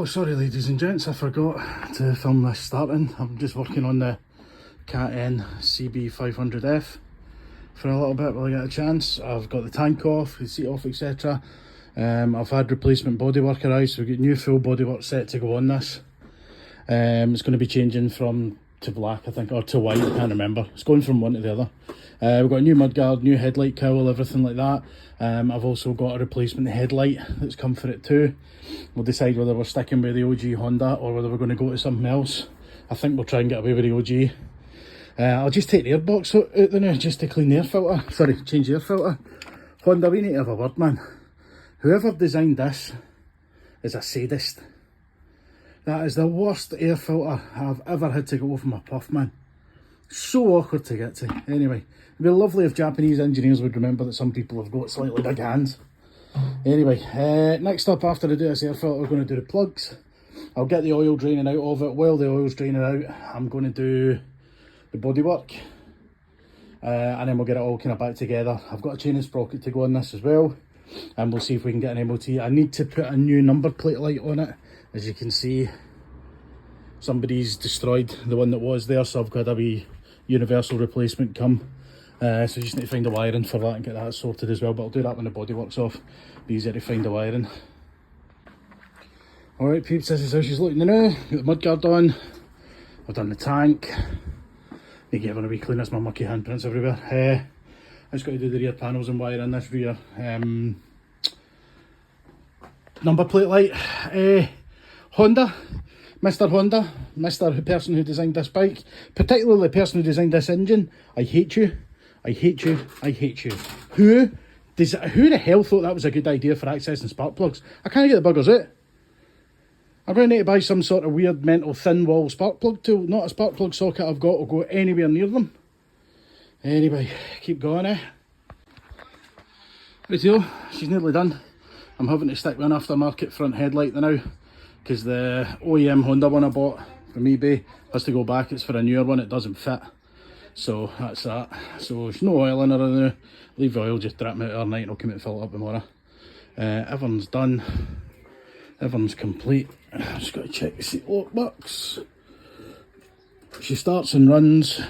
sorry ladies and gents, I forgot to film this starting. I'm just working on the N CB500f for a little bit while I get a chance. I've got the tank off, the seat off, etc. I've had replacement bodywork arrive, so we've got new full bodywork set to go on this. It's going to be changing to black, I think, or to white, I can't remember. It's going from one to the other. We've got a new mudguard, new headlight cowl, everything like that. I've also got a replacement headlight that's come for it too. We'll decide whether we're sticking with the OG Honda or whether we're going to go to something else. I think we'll try and get away with the OG. I'll just take the airbox out there now just to clean the air filter. Sorry, change the air filter. Honda, we need to have a word, man. Whoever designed this is a sadist. That is the worst air filter I've ever had to go over my puff, man. So awkward to get to. Anyway, it'd be lovely if Japanese engineers would remember that some people have got slightly big hands. Anyway, next up after I do this air filter, we're going to do the plugs. I'll get the oil draining out of it. While the oil's draining out, I'm going to do the bodywork. And then we'll get it all kind of back together. I've got a chain and sprocket to go on this as well. And we'll see if we can get an MOT. I need to put a new number plate light on it. As you can see, somebody's destroyed the one that was there, so I've got a wee universal replacement come. So just need to find the wiring for that and get that sorted as well, but I'll do that when the bodywork's off. Be easier to find the wiring. Alright peeps, this is how she's looking now. Got the mudguard on. I've done the tank. Need to give her a wee clean, that's my mucky handprints everywhere. I just got to do the rear panels and wire in this rear number plate light. Honda, Mr. Honda, Mr. person who designed this bike, particularly the person who designed this engine, I hate you, I hate you, I hate you. Who the hell thought that was a good idea for accessing spark plugs? I can't get the buggers out. I'm going to need to buy some sort of weird mental thin wall spark plug tool. Not a spark plug socket I've got will go anywhere near them. Anyway, keep going, Rightio, she's nearly done. I'm having to stick with an aftermarket front headlight now, because the OEM Honda one I bought from eBay has to go back. It's for a newer one, it doesn't fit. So that's that. So there's no oil in her now. Leave the oil, just drip it out overnight and I'll come out and fill it up tomorrow. Everything's done. Everything's complete. Just got to check the seat lock box. She starts and runs.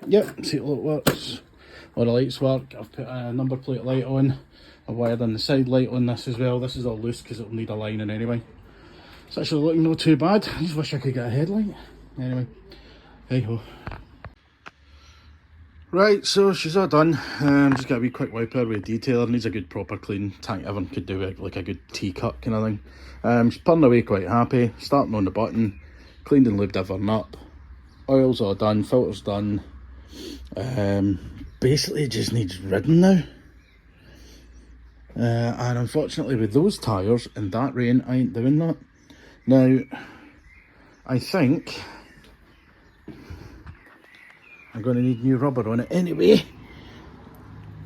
Yep, seat lock works. All the lights work. I've put a number plate light on. I've wired in the side light on this as well. This is all loose because it'll need a lining anyway. It's actually looking not too bad. I just wish I could get a headlight. Anyway, hey ho. Right, so she's all done. Just got a wee quick wiper with a detailer. Needs a good proper clean. Tank everyone could do it like a good tea-cut kind of thing. She's pulling away quite happy. Starting on the button. Cleaned and lubed everything up. Oil's all done. Filter's done. Basically it just needs ridden now. And unfortunately with those tyres in that rain, I ain't doing that. Now, I think I'm going to need new rubber on it anyway,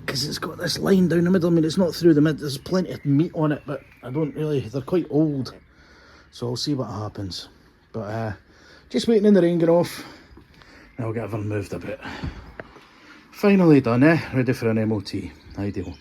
because it's got this line down the middle. I mean, it's not through the mid, there's plenty of meat on it, but I don't really, they're quite old. So I'll see what happens. But just waiting in the rain get off. I'll get everything moved a bit. Finally done, ready for an MOT. Ideal.